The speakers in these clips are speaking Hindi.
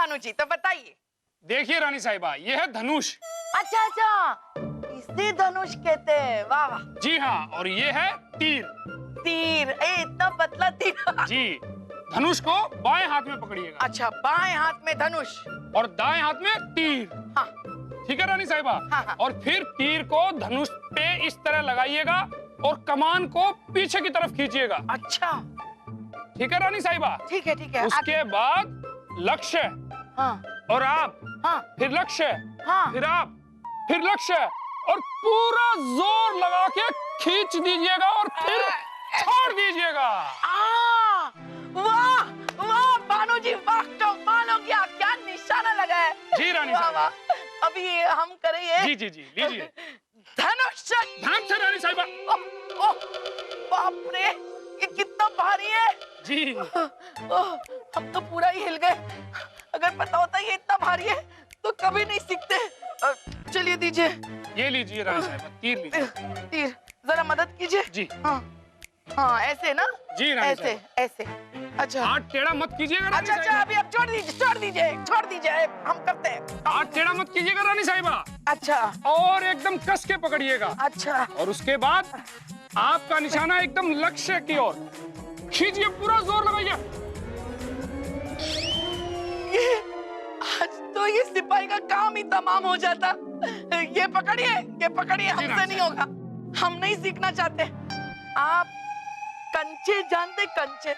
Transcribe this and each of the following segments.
भानु जी, तो बताइए। देखिए रानी साहिबा, ये है धनुष। अच्छा अच्छा, इसे धनुष कहते हैं। वाह वाह। जी हाँ, और ये है तीर। तीर, इतना पतला तीर। जी, धनुष को बाएं हाथ में पकड़िएगा। अच्छा, बाएं हाथ में धनुष और दाएं हाथ में तीर। हाँ। ठीक है रानी साहिबा। हाँ। और फिर तीर को धनुष पे इस तरह लगाइएगा और कमान को पीछे की तरफ खींचिएगा। अच्छा, ठीक है रानी साहिबा। ठीक है। उसके बाद लक्ष्य। हाँ और आप। हाँ फिर लक्ष्य। हाँ। फिर आप। फिर लक्ष्य, और पूरा जोर लगा के खींच दीजिएगा और फिर छोड़ दीजिएगा। वाह वाह भानु जी, वाह, कमाल हो गया। क्या निशाना लगा है। जी रानी वाह साहिबा। वाह। अभी हम करेंगे। जी लीजिए। धनुष। ध्यान से रानी साहिबा। ओह, बाप रे, ये कितना भारी है। जी। हम तो पूरा ही हिल गए। अगर पता होता ये इतना भारी है तो कभी नहीं सीखते। चलिए दीजिए। ये लीजिए रानी साहिबा, तीर लीजिए। तीर, जरा मदद कीजिए। जी। हाँ, ऐसे ना। जी रानी ऐसे ऐसे। अच्छा, हाथ टेढ़ा मत कीजिएगा रानी अच्छा, साहिबा। अभी अब छोड़ दीजिए, हम करते हैं। हाथ टेढ़ा मत कीजिएगा रानी साहिबा। अच्छा और एकदम कस के पकड़िएगा। अच्छा। और उसके बाद आपका निशाना एकदम लक्ष्य की ओर खींचिए, पूरा जोर लगाइए। आज तो ये सिपाही का काम ही तमाम हो जाता। ये पकड़िए, हमसे नहीं होगा। हम नहीं सीखना चाहते। आप कंचे जानते? कंचे?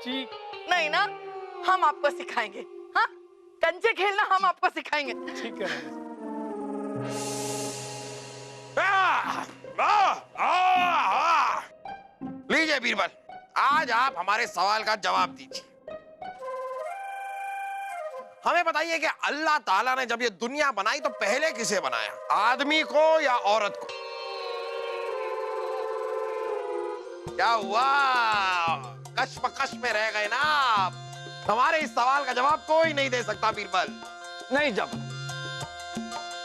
जी। नहीं ना, हम आपको सिखाएंगे। हाँ, कंचे खेलना हम आपको सिखाएंगे। ठीक है। लीजिए बीरबल, आज आप हमारे सवाल का जवाब दीजिए। हमें बताइए कि अल्लाह ताला ने जब ये दुनिया बनाई तो पहले किसे बनाया, आदमी को या औरत को? क्या हुआ, कश्मकश में रह गए ना आप? हमारे इस सवाल का जवाब कोई नहीं दे सकता बीरबल। नहीं जब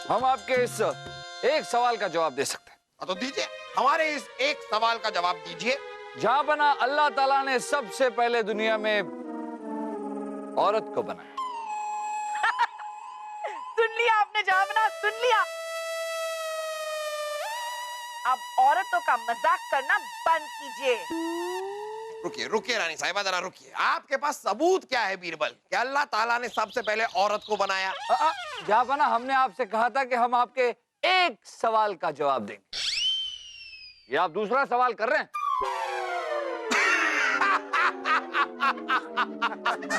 हम आपके इस एक सवाल का जवाब दे सकते हैं। तो दीजिए, हमारे इस एक सवाल का जवाब दीजिए। जहां बना अल्लाह ताला ने सबसे पहले दुनिया में औरत को बनाया। सुन लिया आपने जवाब, सुन लिया। अब औरतों का मजाक करना बंद कीजिए। रुकिए रानी साहिबा, जरा रुकिए। आपके पास सबूत क्या है बीरबल कि अल्लाह ताला ने सबसे पहले औरत को बनाया? जहां बना हमने आपसे कहा था कि हम आपके एक सवाल का जवाब देंगे। ये आप दूसरा सवाल कर रहे हैं।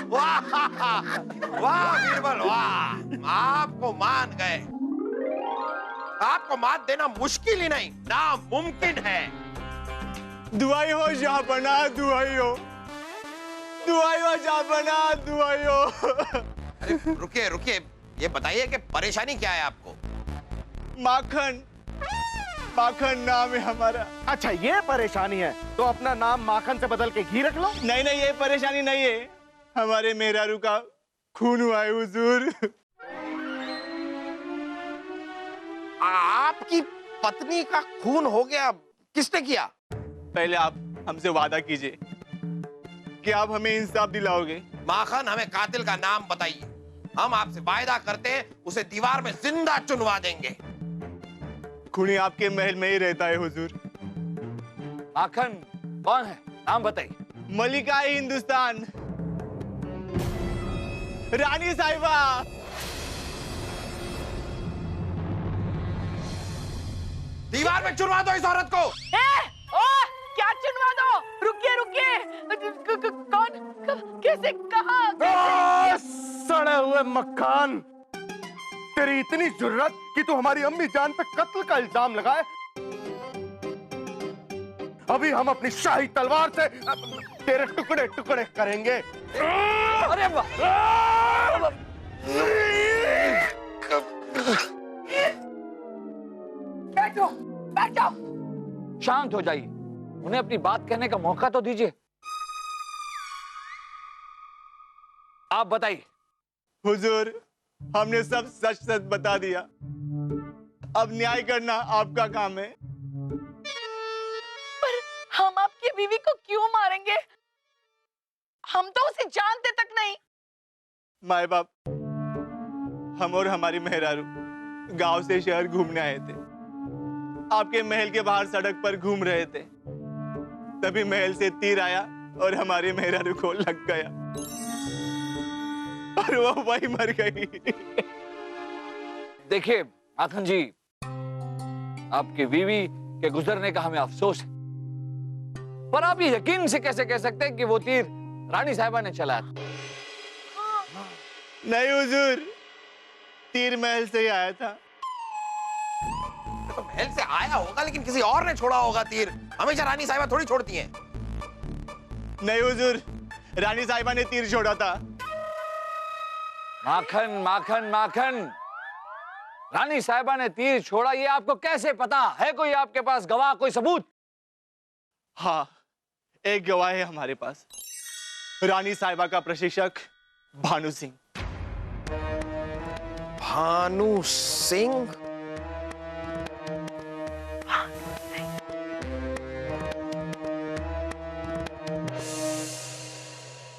वाह बीरबल वाह, आपको मान गए। आपको मात देना मुश्किल ही नहीं, नामुमकिन है। दुआई हो जाबना, दुआई हो जाबना, दुआई हो। अरे रुकिए, ये बताइए कि परेशानी क्या है आपको? माखन नाम है हमारा। अच्छा, ये परेशानी है तो अपना नाम माखन से बदल के घी रख लो। नहीं, ये परेशानी नहीं है। हमारे मेहरारू का खून हुआ है हुजूर। आपकी पत्नी का खून हो गया? किसने किया? पहले आप हमसे वादा कीजिए कि आप हमें इंसाफ दिलाओगे। माखन, हमें कातिल का नाम बताइए। हम आपसे वायदा करते हैं उसे दीवार में जिंदा चुनवा देंगे। खूनी आपके महल में ही रहता है हुजूर। माखन कौन है, नाम बताइए। मलिका हिंदुस्तान, रानी साहिबा। दीवार में चुनवा दो इस औरत को। क्या चुनवा दो? रुकिए। कौन? कैसे? कहाँ? सड़े हुए मक्खान, तेरी इतनी जुर्रत कि तू हमारी अम्मी जान पे कत्ल का इल्जाम लगाए। अभी हम अपनी शाही तलवार से तेरे टुकड़े टुकड़े करेंगे। अरे बैठो। शांत हो जाइए, उन्हें अपनी बात कहने का मौका तो दीजिए। आप बताइए। हुजूर, हमने सब सच सच बता दिया। अब न्याय करना आपका काम है। पर हम आपकी बीवी को क्यों मारेंगे? हम तो उसे जानते तक नहीं। माए बाप, हम और हमारी मेहरारू गांव से शहर घूमने आए थे। आपके महल के बाहर सड़क पर घूम रहे थे, तभी महल से तीर आया और हमारी मेहरारू को लग गया और वो वही मर गई। देखिए माखन जी, आपकी बीवी के गुजरने का हमें अफसोस है, पर आप ये यकीन से कैसे कह सकते हैं कि वो तीर रानी साहिबा ने चलाया था? नहीं हुजूर, तीर महल से ही आया था। तो महल से आया होगा, लेकिन किसी और ने छोड़ा होगा तीर। हमेशा रानी साहिबा थोड़ी छोड़ती हैं। नहीं हुजूर, रानी साहिबा ने तीर छोड़ा था। माखन माखन माखन, रानी साहिबा ने तीर छोड़ा ये आपको कैसे पता है? कोई आपके पास गवाह, कोई सबूत? हाँ, एक गवाह है हमारे पास, रानी साहिबा का प्रशिक्षक भानु सिंह। भानु सिंह?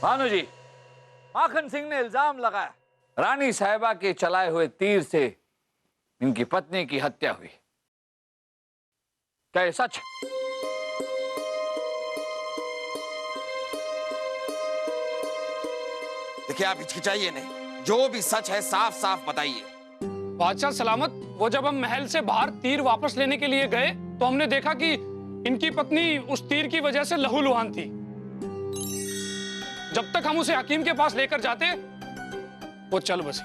भानु जी, माखन सिंह ने इल्जाम लगाया रानी साहिबा के चलाए हुए तीर से इनकी पत्नी की हत्या हुई। क्या ये सच है? देखिए, आप हिचकिचाइए नहीं, जो भी सच है साफ साफ बताइए। बादशाह सलामत, वो जब हम महल से बाहर तीर वापस लेने के लिए गए तो हमने देखा कि इनकी पत्नी उस तीर की वजह से लहूलुहान थी। जब तक हम उसे हकीम के पास लेकर जाते वो चल बसी।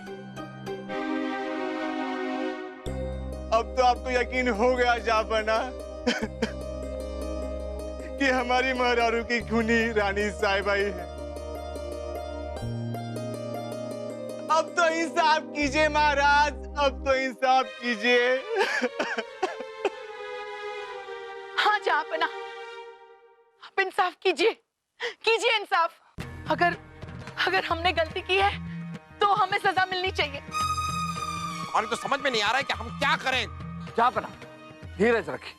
अब तो आपको यकीन हो गया जाफना कि हमारी मेहरारू की खूनी रानी साहिबा ही है। अब तो इंसाफ कीजिए महाराज, अब तो इंसाफ कीजिए। हाँ जहाँपना, आप इंसाफ कीजिए, कीजिए इंसाफ। अगर हमने गलती की है तो हमें सजा मिलनी चाहिए। और तो समझ में नहीं आ रहा है कि हम क्या करें। जहाँपना, धीरज रखिए।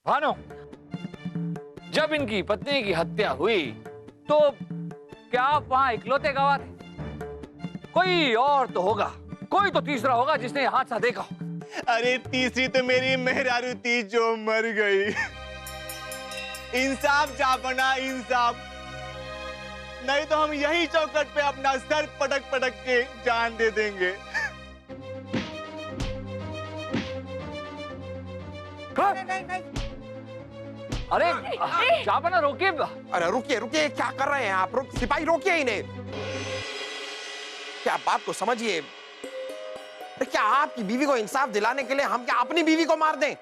भानु, जब इनकी पत्नी की हत्या हुई तो क्या आप वहां इकलौते गवाह थे? कोई और तो होगा, कोई तो तीसरा होगा जिसने हादसा देखा हो। अरे तीसरी तो मेरी मेहरारू थी जो मर गई। इंसाफ जाफना, इंसाफ, नहीं तो हम यही चौखट पे अपना सर पटक पटक के जान दे देंगे। नहीं। अरे जाफना, रोकिए। अरे रुकिए रुकिए, क्या कर रहे हैं आप? सिपाही रोकिए इन्हें। क्या बात को समझिए। अरे क्या आपकी बीवी को इंसाफ दिलाने के लिए हम क्या अपनी बीवी को मार दें?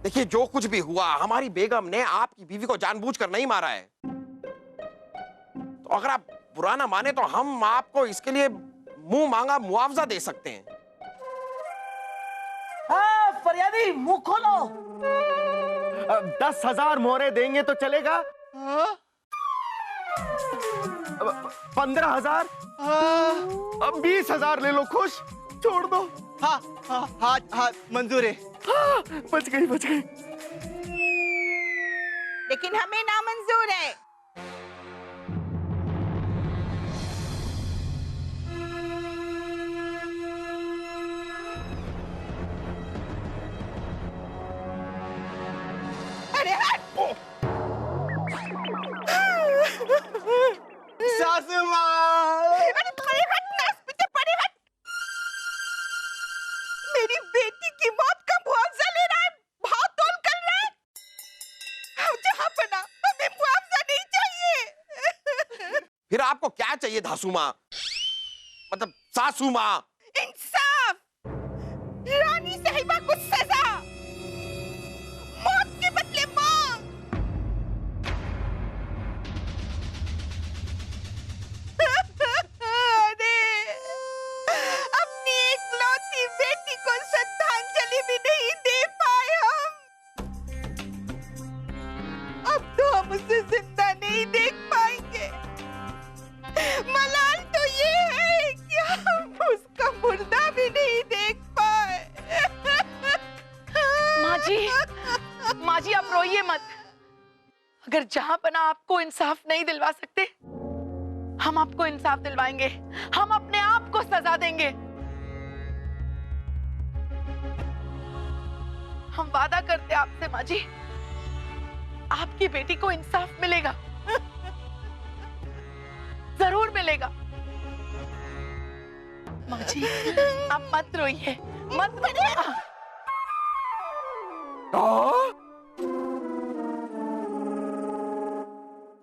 देखिए, जो कुछ भी हुआ, हमारी बेगम ने आपकी बीवी को जानबूझकर नहीं मारा है। तो अगर आप बुरा ना माने तो हम आपको इसके लिए मुंह मांगा मुआवजा दे सकते हैं। हाँ, फरियादी मुंह खोलो। 10,000 मोहरे देंगे तो चलेगा? 15,000? 20,000 ले लो, खुश? छोड़ दो। हाँ हाँ हाँ हाँ, मंजूर है। बच गई, बच गई। लेकिन हमें नामंजूर है। अरे हट! सासू माँ, अरे परे हट, नास पीछे परे हट। मेरी बेटी की मौत का मुआवजा ले रहा है, भाव तोल कर रहा है। हम जहाँ बना, हमें मुआवजा नहीं चाहिए। फिर आपको क्या चाहिए धासू माँ? मतलब सासू माँ? इंसाफ, रानी साहिबा को सजा, मौत के बदले मौत। अरे, अपनी एकलौती बेटी को श्रद्धांजलि भी नहीं दे पाए हम। अब तो हम उसे जिंदा नहीं देख पाएंगे। मलाल तो ये है कि हम उसका मुर्दा भी नहीं देख पाए। माँ जी आप रोइए मत। अगर जहाँपना आपको इंसाफ नहीं दिलवा सकते हम आपको इंसाफ दिलवाएंगे, हम अपने आप को सजा देंगे। हम वादा करते आपसे माँ जी, आपकी बेटी को इंसाफ मिलेगा, जरूर मिलेगा। माँ जी आप मत रोइए, मत रोइए।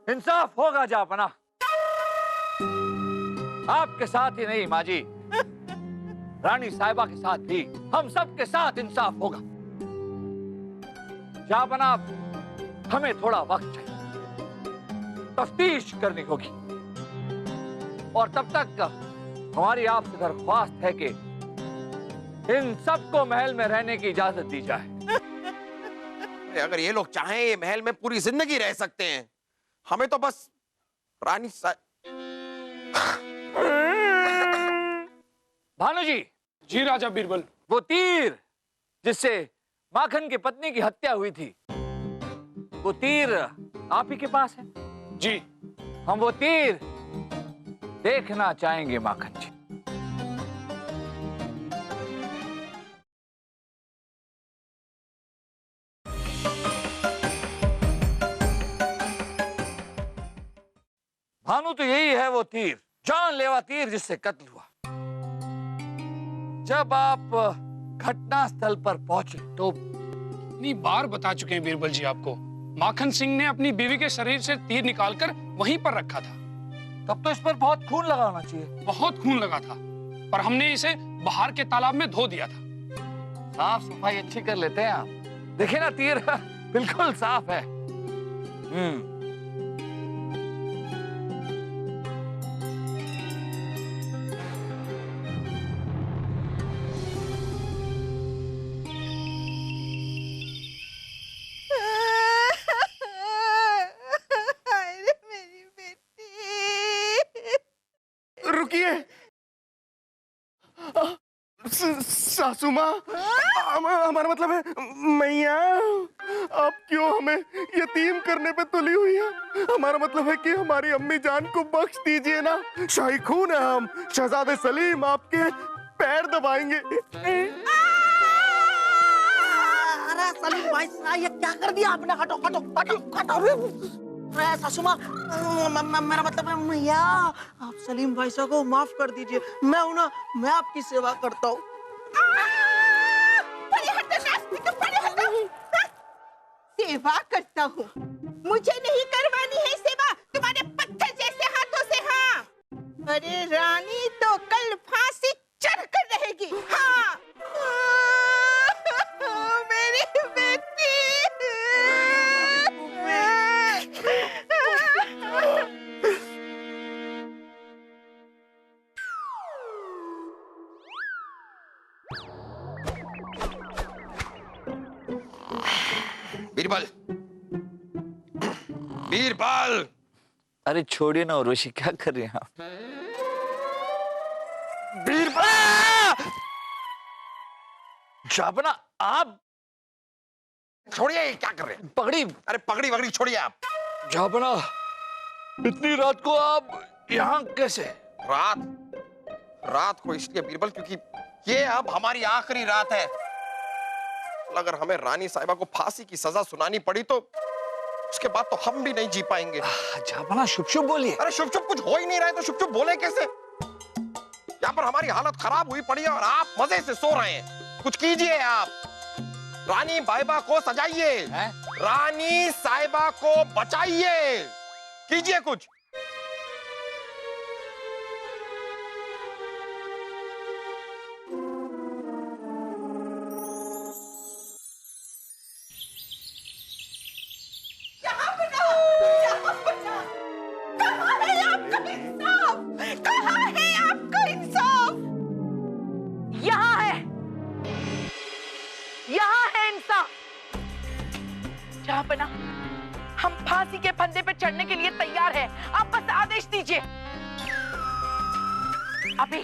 इंसाफ होगा जापना, आपके साथ ही नहीं माँ जी, रानी साहिबा के साथ भी, हम सब के साथ इंसाफ होगा। जापना हमें थोड़ा वक्त चाहिए, तफ्तीश करनी होगी, और तब तक हमारी आपसे दरख्वास्त है कि इन सबको महल में रहने की इजाजत दी जाए। अगर ये लोग चाहें ये महल में पूरी जिंदगी रह सकते हैं, हमें तो बस रानी भानु जी। जी राजा बीरबल। वो तीर जिससे माखन की पत्नी की हत्या हुई थी, वो तीर आप ही के पास है? जी। हम वो तीर देखना चाहेंगे माखन जी। भानु तो यही है वो तीर, जानलेवा तीर जिससे कत्ल हुआ। जब आप घटना स्थल पर पहुंचे तो इतनी बार बता चुके हैं बीरबल जी आपको, माखन सिंह ने अपनी बीवी के शरीर से तीर निकालकर वहीं पर रखा था। तब तो इस पर बहुत खून लगा होना चाहिए। बहुत खून लगा था, पर हमने इसे बाहर के तालाब में धो दिया था। साफ सफाई अच्छी कर लेते हैं आप। देखिए ना, तीर बिल्कुल साफ है। अरे मेरी बेटी। रुकिए सासू माँ, हमारा मतलब है मैया, आप क्यों हमें यतीम करने पे तुली हुई है? हमारा मतलब है कि हमारी अम्मी जान को बख्श दीजिए ना। शाही खून है हम, शहजादे सलीम आपके पैर दबाएंगे। अरे सलीम भाई साहब, ये क्या कर दिया आपने? हटो हटो हटो हटो। अरे सासू माँ, मेरा मतलब है मैया, आप सलीम भाई साहब को माफ कर दीजिए। मैं हूं ना, मैं आपकी सेवा करता हूँ। सेवा करता हूँ? मुझे नहीं करवानी है सेवा तुम्हारे पत्थर जैसे हाथों से। हाँ, अरे रानी तो कल फांसी चढ़कर रहेगी। हाँ मेरी बेटी। बीरबल, बीरबल। अरे छोड़िए ना उर्वशी, क्या कर रहे हैं आप? बीरबल, जापना आप छोड़िए, ये क्या कर रहे हैं? पगड़ी। अरे पगड़ी वगड़ी छोड़िए आप। जापना, इतनी रात को आप यहाँ कैसे? रात को इसलिए बीरबल क्योंकि ये अब हमारी आखिरी रात है। अगर हमें रानी साहिबा को फांसी की सजा सुनानी पड़ी तो उसके बाद तो हम भी नहीं जी पाएंगे। जापना शुभ शुभ बोलिए। अरे शुभ शुभ कुछ हो ही नहीं रहा है तो शुभ शुभ बोले कैसे? यहाँ पर हमारी हालत खराब हुई पड़ी है और आप मजे से सो रहे हैं। कुछ कीजिए आप, रानी साहिबा को सजाइए, रानी साहिबा को बचाइए, कीजिए कुछ। बना, हम फांसी के फंदे पे चढ़ने के लिए तैयार हैं। आप बस आदेश दीजिए। अभी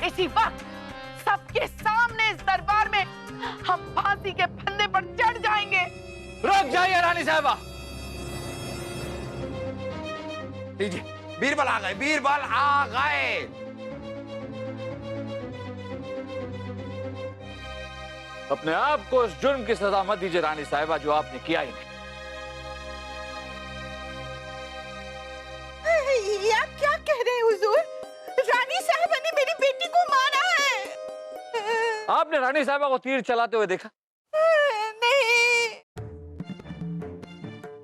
इसी वक्त सबके सामने इस दरबार में हम फांसी के फंदे पर चढ़ जाएंगे। रुक जाइए रानी साहिबा। लीजिए बीरबल आ गए, बीरबल आ गए। अपने आप को उस जुर्म की सजा मत दीजिए रानी साहिबा जो आपने किया ही नहीं। ये आप क्या कह रहे हैं हुजूर? रानी साहिबा ने मेरी बेटी को मारा है। आपने रानी साहिबा को तीर चलाते हुए देखा? नहीं।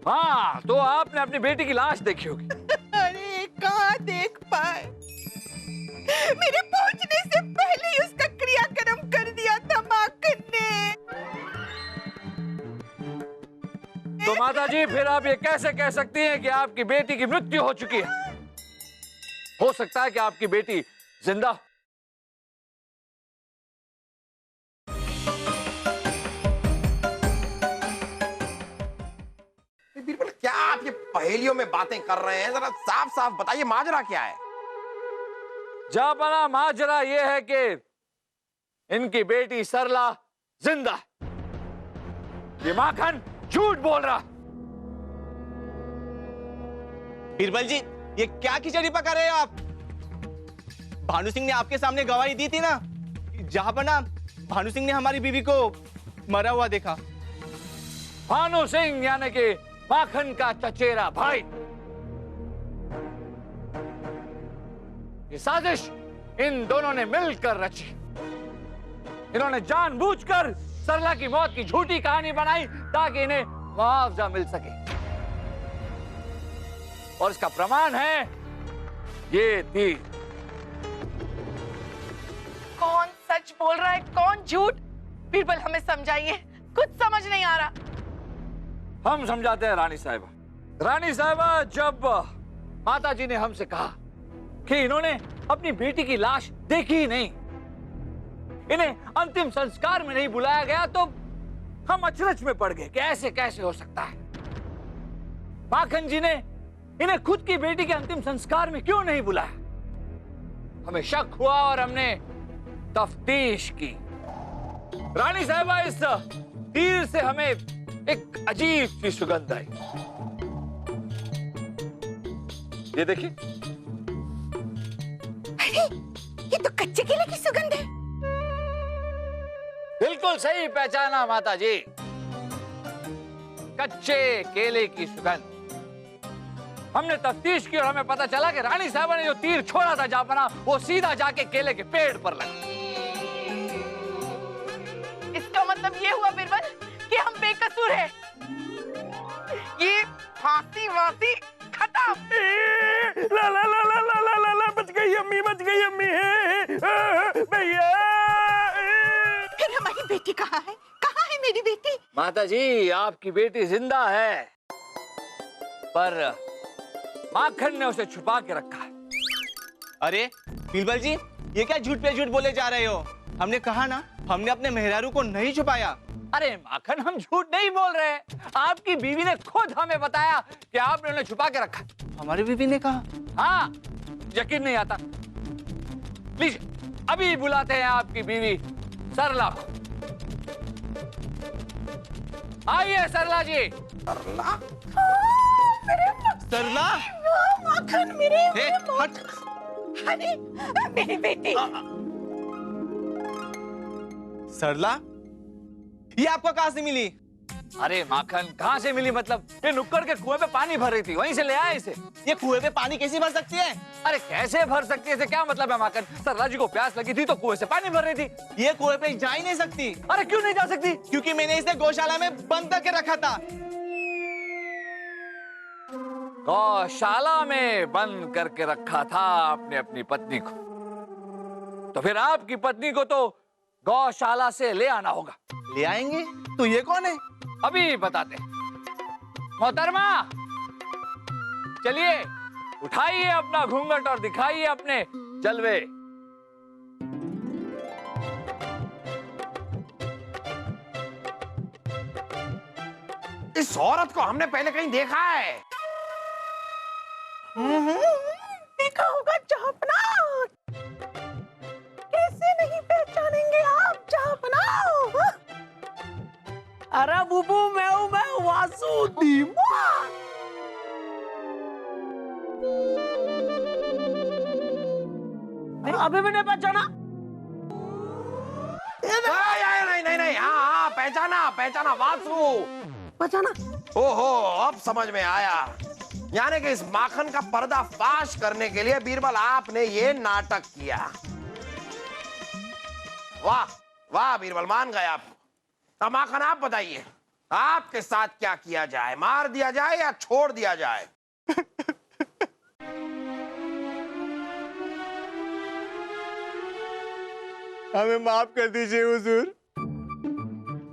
हाँ, तो आपने अपनी बेटी की लाश देखी होगी। अरे कहाँ देख पाए, मेरे पहुंचने से पहले ही उसका क्रियाक्रम कर दिया था माखन ने। तो माता जी फिर आप ये कैसे कह सकती हैं कि आपकी बेटी की मृत्यु हो चुकी है? हो सकता है कि आपकी बेटी जिंदा। बीरबल क्या आप ये पहेलियों में बातें कर रहे हैं? जरा साफ साफ बताइए माजरा क्या है? जापाना माजरा ये है कि इनकी बेटी सरला जिंदा है। ये माखन झूठ बोल रहा। बीरबल जी, ये क्या खिचड़ी पका रहे हो आप? भानु सिंह ने आपके सामने गवाही दी थी ना, जहां पर ना भानु सिंह ने हमारी बीवी को मरा हुआ देखा। भानु सिंह यानी कि माखन का चचेरा भाई। ये साजिश इन दोनों ने मिलकर रची। इन्होंने जानबूझकर सरला की मौत की झूठी कहानी बनाई ताकि इन्हें मुआवजा मिल सके। और इसका प्रमाण है ये तीर। कौन सच बोल रहा है, कौन झूठ? बीरबल हमें समझाइए, कुछ समझ नहीं आ रहा। हम समझाते हैं रानी साहिबा। रानी साहिबा, जब माता जी ने हमसे कहा कि इन्होंने अपनी बेटी की लाश देखी ही नहीं, इन्हें अंतिम संस्कार में नहीं बुलाया गया, तो हम अचरज में पड़ गए कि ऐसे कैसे हो सकता है। माखन जी ने इन्हें खुद की बेटी के अंतिम संस्कार में क्यों नहीं बुलाया? हमें शक हुआ और हमने तफ्तीश की। रानी साहिबा, इस तीर से हमें एक अजीब सी सुगंध आई। ये देखिए। अरे ये तो कच्चे केले की सुगंध है। बिल्कुल सही पहचाना माता जी, कच्चे केले की सुगंध। हमने तफ्तीश की और हमें पता चला कि रानी साहिबा ने जो तीर छोड़ा था जापाना, वो सीधा जाके केले के पेड़ पर लगा। इसका मतलब ये हुआ बीरबल कि हम बेकसूर हैं। ये फांसी वासी खत्म। ला ला ला ला ला ला ला ला, बच गई अम्मी, बच गई अम्मी। भैया, फिर हमारी बेटी कहाँ है? कहाँ है मेरी बेटी? माता जी, आपकी बेटी जिंदा है, पर माखन ने उसे छुपा के रखा है। अरे बीरबल जी, ये क्या झूठ पे झूठ बोले जा रहे हो? हमने कहा ना, हमने अपने मेहरारू को नहीं छुपाया। अरे माखन, हम झूठ नहीं बोल रहे हैं। आपकी बीवी ने खुद हमें बताया कि आपने उन्हें छुपा के रखा। हमारी बीवी ने कहा? हाँ, यकीन नहीं आता। लीजिए, अभी बुलाते हैं आपकी बीवी सरला को। आइए सरला जी। सरला? सरला? माखन मेरे हे, हट। अरे मेरी बेटी। सरला, ये आपको कहां से मिली? अरे माखन, कहाँ से मिली मतलब? ये नुक्कड़ के कुएं पे पानी भर रही थी, वहीं से ले आए इसे। ये कुएं पे पानी कैसे भर सकती है? अरे कैसे भर सकती है, इसे क्या मतलब है माखन? सरला जी को प्यास लगी थी तो कुएं से पानी भर रही थी। ये कुएं पे जा ही नहीं सकती। अरे क्यों नहीं जा सकती? क्योंकि मैंने इसे गौशाला में बंद करके रखा था। गौशाला में बंद करके रखा था आपने अपनी पत्नी को, तो फिर आपकी पत्नी को तो गौशाला से ले आना होगा। ले आएंगे? तो ये कौन है? अभी बताते हैं। मोहतरमा, चलिए उठाइए अपना घूंघट और दिखाइए अपने जलवे। इस औरत को हमने पहले कहीं देखा है। देखा होगा जापना। कैसे नहीं पहचानेंगे आप जापना? अरे बुबू, मैं वासुदेव। अभी भी नहीं पहचाना? नहीं, हाँ पहचाना वासु। पहचाना? ओहो, अब समझ में आया। यानी कि इस माखन का पर्दाफाश करने के लिए बीरबल आपने ये नाटक किया। वाह वाह बीरबल, मान गए आप। अब माखन आप बताइए, आपके साथ क्या किया जाए? मार दिया जाए या छोड़ दिया जाए? हमें माफ कर दीजिए हुजूर।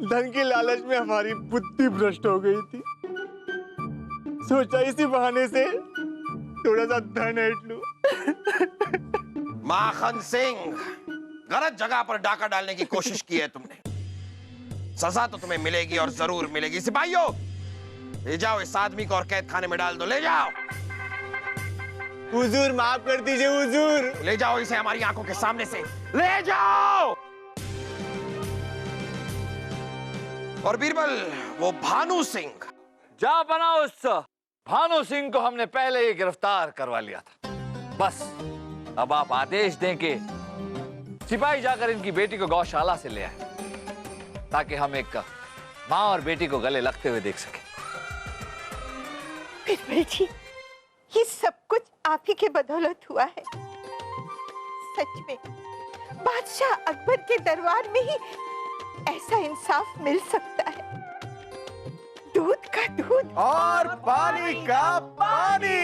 धन की लालच में हमारी बुद्धि भ्रष्ट हो गई थी। सोचा इसी बहाने से थोड़ा सा धन ऐंठ लूं। माखन सिंह, गलत जगह पर डाका डालने की कोशिश की है तुमने। सजा तो तुम्हें मिलेगी और जरूर मिलेगी। सिपाहियों, ले जाओ इस आदमी को और कैद खाने में डाल दो। ले जाओ। हुजूर माफ कर दीजिए हुजूर। ले जाओ इसे हमारी आंखों के सामने से, ले जाओ। और बीरबल, वो भानु सिंह, जा बना उस भानु सिंह को हमने पहले ही गिरफ्तार करवा लिया था। बस अब आप आदेश दें कि सिपाही जाकर इनकी बेटी को गौशाला से ले आए, ताकि हम एक माँ और बेटी को गले लगते हुए देख सकें। बीरबल जी, ये सब कुछ आप ही के बदौलत हुआ है। सच में बादशाह अकबर के दरबार में ही ऐसा इंसाफ मिल सकता है। दूध का दूध और पानी का पानी।